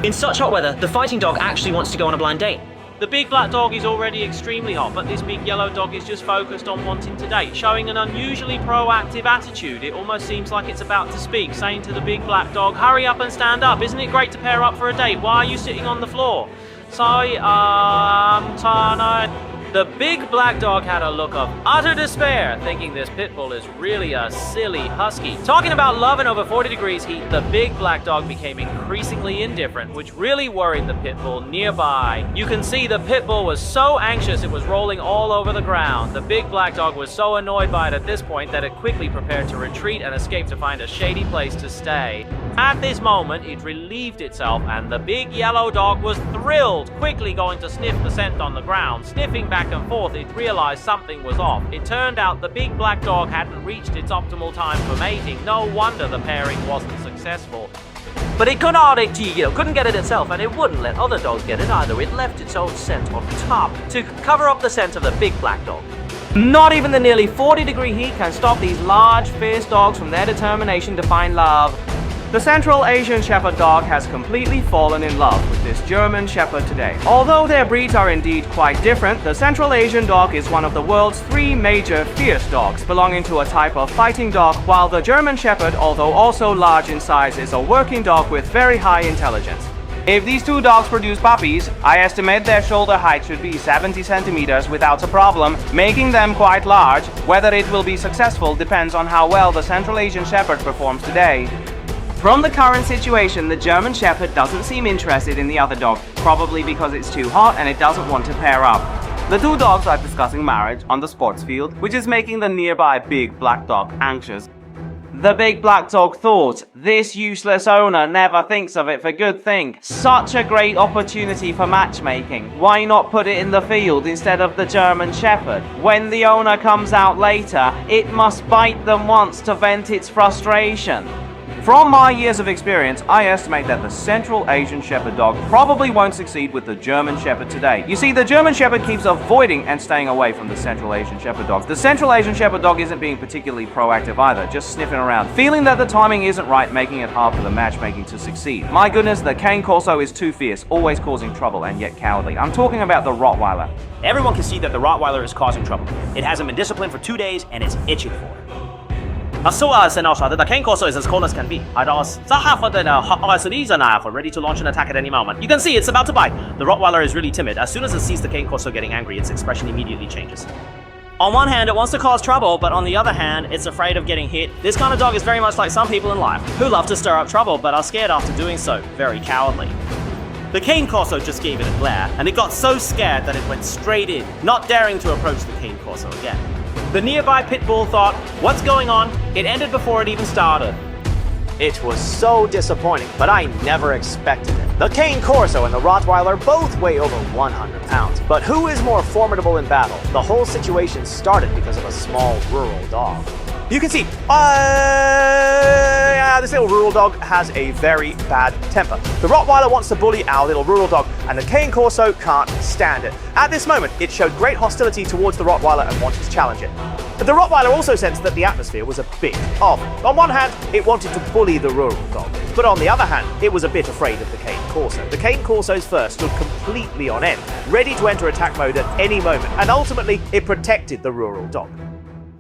In such hot weather, the fighting dog actually wants to go on a blind date. The big black dog is already extremely hot, but this big yellow dog is just focused on wanting to date, showing an unusually proactive attitude. It almost seems like it's about to speak, saying to the big black dog, hurry up and stand up, isn't it great to pair up for a date? Why are you sitting on the floor? The big black dog had a look of utter despair, thinking this pit bull is really a silly husky. Talking about love in over 40 degrees heat, the big black dog became increasingly indifferent, which really worried the pit bull nearby. You can see the pit bull was so anxious it was rolling all over the ground. The big black dog was so annoyed by it at this point that it quickly prepared to retreat and escape to find a shady place to stay. At this moment, it relieved itself, and the big yellow dog was thrilled, quickly going to sniff the scent on the ground. Sniffing back and forth, it realized something was off. It turned out the big black dog hadn't reached its optimal time for mating. No wonder the pairing wasn't successful. But it couldn't get it itself, and it wouldn't let other dogs get it either. It left its own scent on top to cover up the scent of the big black dog. Not even the nearly 40-degree heat can stop these large, fierce dogs from their determination to find love. The Central Asian Shepherd dog has completely fallen in love with this German Shepherd today. Although their breeds are indeed quite different, the Central Asian dog is one of the world's 3 major fierce dogs, belonging to a type of fighting dog, while the German Shepherd, although also large in size, is a working dog with very high intelligence. If these 2 dogs produce puppies, I estimate their shoulder height should be 70 centimeters without a problem, making them quite large. Whether it will be successful depends on how well the Central Asian Shepherd performs today. From the current situation, the German Shepherd doesn't seem interested in the other dog, probably because it's too hot and it doesn't want to pair up. The 2 dogs are discussing marriage on the sports field, which is making the nearby big black dog anxious. The big black dog thought, this useless owner never thinks of it for good thing. Such a great opportunity for matchmaking. Why not put it in the field instead of the German Shepherd? When the owner comes out later, it must bite them once to vent its frustration. From my years of experience, I estimate that the Central Asian Shepherd dog probably won't succeed with the German Shepherd today. You see, the German Shepherd keeps avoiding and staying away from the Central Asian Shepherd dogs. The Central Asian Shepherd dog isn't being particularly proactive either, just sniffing around, feeling that the timing isn't right, making it hard for the matchmaking to succeed. My goodness, the cane Corso is too fierce, always causing trouble and yet cowardly. I'm talking about the Rottweiler. Everyone can see that the Rottweiler is causing trouble. It hasn't been disciplined for 2 days and it's itching for it. As soon as the cane Corso is as cold as can be. Ready to launch an attack at any moment. You can see it's about to bite. The Rottweiler is really timid. As soon as it sees the cane Corso getting angry, its expression immediately changes. On one hand, it wants to cause trouble, but on the other hand, it's afraid of getting hit. This kind of dog is very much like some people in life, who love to stir up trouble, but are scared after doing so. Very cowardly. The cane Corso just gave it a glare, and it got so scared that it went straight in, not daring to approach the cane Corso again. The nearby pit bull thought, what's going on? It ended before it even started. It was so disappointing, but I never expected it. The cane Corso and the Rottweiler both weigh over 100 pounds. But who is more formidable in battle? The whole situation started because of a small rural dog. You can see, this little rural dog has a very bad temper. The Rottweiler wants to bully our little rural dog, and the cane Corso can't stand it. At this moment, it showed great hostility towards the Rottweiler and wanted to challenge it. But the Rottweiler also sensed that the atmosphere was a bit off. On one hand, it wanted to bully the rural dog, but on the other hand, it was a bit afraid of the cane Corso. The cane Corso's fur stood completely on end, ready to enter attack mode at any moment, and ultimately, it protected the rural dog.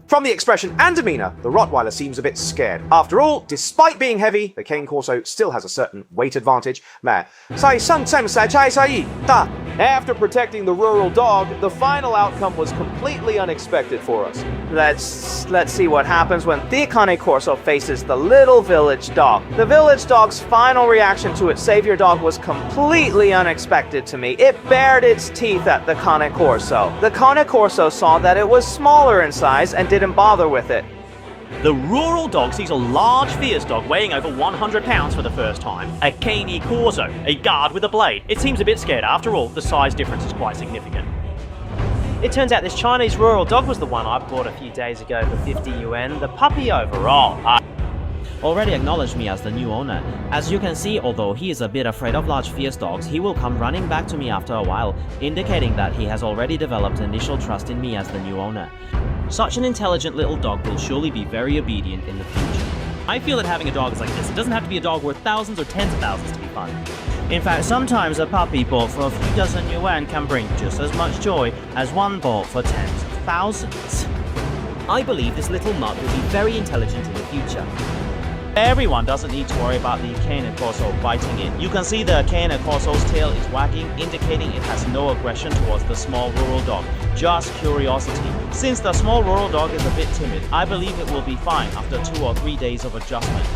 From the expression and demeanor, the Rottweiler seems a bit scared. After all, despite being heavy, the cane Corso still has a certain weight advantage. After protecting the rural dog, the final outcome was completely unexpected for us. Let's see what happens when the cane Corso faces the little village dog. The village dog's final reaction to its savior dog was completely unexpected to me. It bared its teeth at the cane Corso. The cane Corso saw that it was smaller in size and didn't bother with it. The rural dog sees a large, fierce dog weighing over 100 pounds for the first time. A cane Corso, a guard with a blade. It seems a bit scared. After all, the size difference is quite significant. It turns out this Chinese rural dog was the one I bought a few days ago for 50 yuan. The puppy overall already acknowledged me as the new owner. As you can see, although he is a bit afraid of large fierce dogs, he will come running back to me after a while, indicating that he has already developed initial trust in me as the new owner. Such an intelligent little dog will surely be very obedient in the future. I feel that having a dog is like this. It doesn't have to be a dog worth thousands or tens of thousands to be fun. In fact, sometimes a puppy bought for a few dozen yuan can bring just as much joy as one bought for tens of thousands. I believe this little mutt will be very intelligent in the future. Everyone doesn't need to worry about the Cane Corso biting it. You can see the Cane Corso's tail is wagging, indicating it has no aggression towards the small rural dog, just curiosity. Since the small rural dog is a bit timid, I believe it will be fine after 2 or 3 days of adjustment.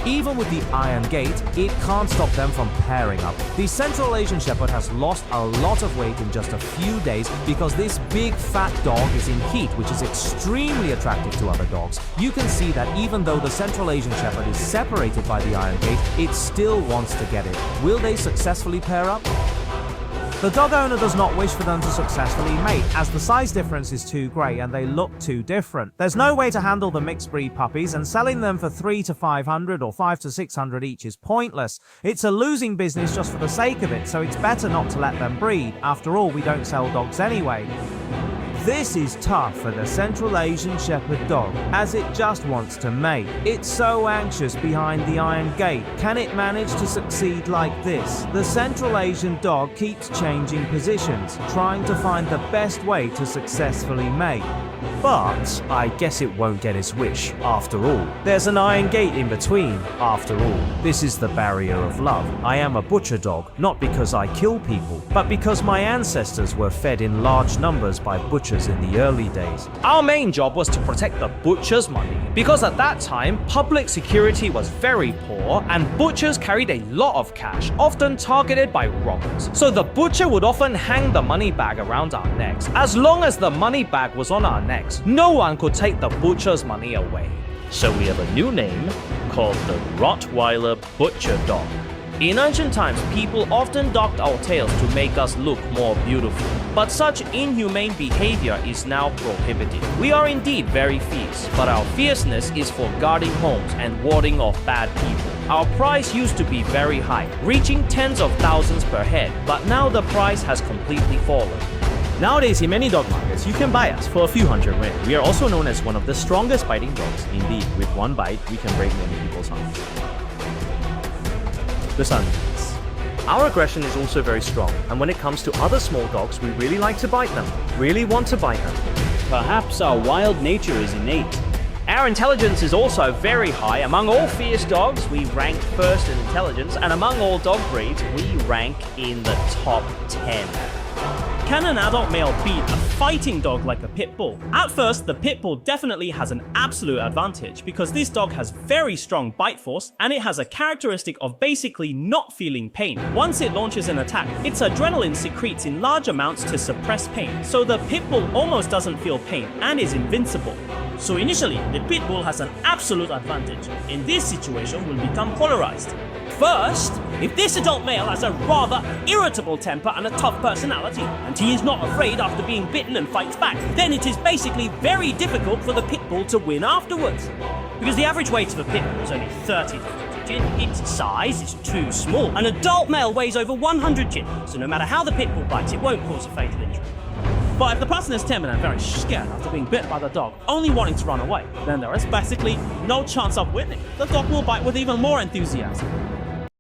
Even with the iron gate, it can't stop them from pairing up. The Central Asian Shepherd has lost a lot of weight in just a few days because this big fat dog is in heat, which is extremely attractive to other dogs. You can see that even though the Central Asian Shepherd is separated by the iron gate, it still wants to get it. Will they successfully pair up? The dog owner does not wish for them to successfully mate, as the size difference is too great and they look too different. There's no way to handle the mixed breed puppies, and selling them for 300 to 500 or 500 to 600 each is pointless. It's a losing business just for the sake of it, so it's better not to let them breed. After all, we don't sell dogs anyway. This is tough for the Central Asian Shepherd dog, as it just wants to mate. It's so anxious behind the iron gate. Can it manage to succeed like this? The Central Asian dog keeps changing positions, trying to find the best way to successfully mate. But I guess it won't get its wish, after all. There's an iron gate in between, after all. This is the barrier of love. I am a butcher dog, not because I kill people, but because my ancestors were fed in large numbers by butchers in the early days. Our main job was to protect the butcher's money, because at that time, public security was very poor and butchers carried a lot of cash, often targeted by robbers. So the butcher would often hang the money bag around our necks. As long as the money bag was on our necks, no one could take the butcher's money away. So we have a new name called the Rottweiler Butcher Dog. In ancient times, people often docked our tails to make us look more beautiful. But such inhumane behavior is now prohibited. We are indeed very fierce, but our fierceness is for guarding homes and warding off bad people. Our price used to be very high, reaching tens of thousands per head, but now the price has completely fallen. Nowadays, in many dog markets, you can buy us for a few hundred yuan. We are also known as one of the strongest biting dogs. Indeed, with one bite, we can break many people's arms. The sun. Our aggression is also very strong, and when it comes to other small dogs, we really like to bite them, really want to bite them. Perhaps our wild nature is innate. Our intelligence is also very high. Among all fierce dogs, we rank first in intelligence, and among all dog breeds, we rank in the top 10. Can an adult male beat a fighting dog like a pit bull? At first, the pit bull definitely has an absolute advantage because this dog has very strong bite force and it has a characteristic of basically not feeling pain. Once it launches an attack, its adrenaline secretes in large amounts to suppress pain, so the pit bull almost doesn't feel pain and is invincible. So initially, the pit bull has an absolute advantage. In this situation, will become polarized. First, if this adult male has a rather irritable temper and a tough personality, and he is not afraid after being bitten and fights back, then it is basically very difficult for the pit bull to win afterwards. Because the average weight of a pit bull is only 30 to 40 jin, its size is too small. An adult male weighs over 100 jin, so no matter how the pit bull bites, it won't cause a fatal injury. But if the person is timid and very scared after being bitten by the dog, only wanting to run away, then there is basically no chance of winning. The dog will bite with even more enthusiasm.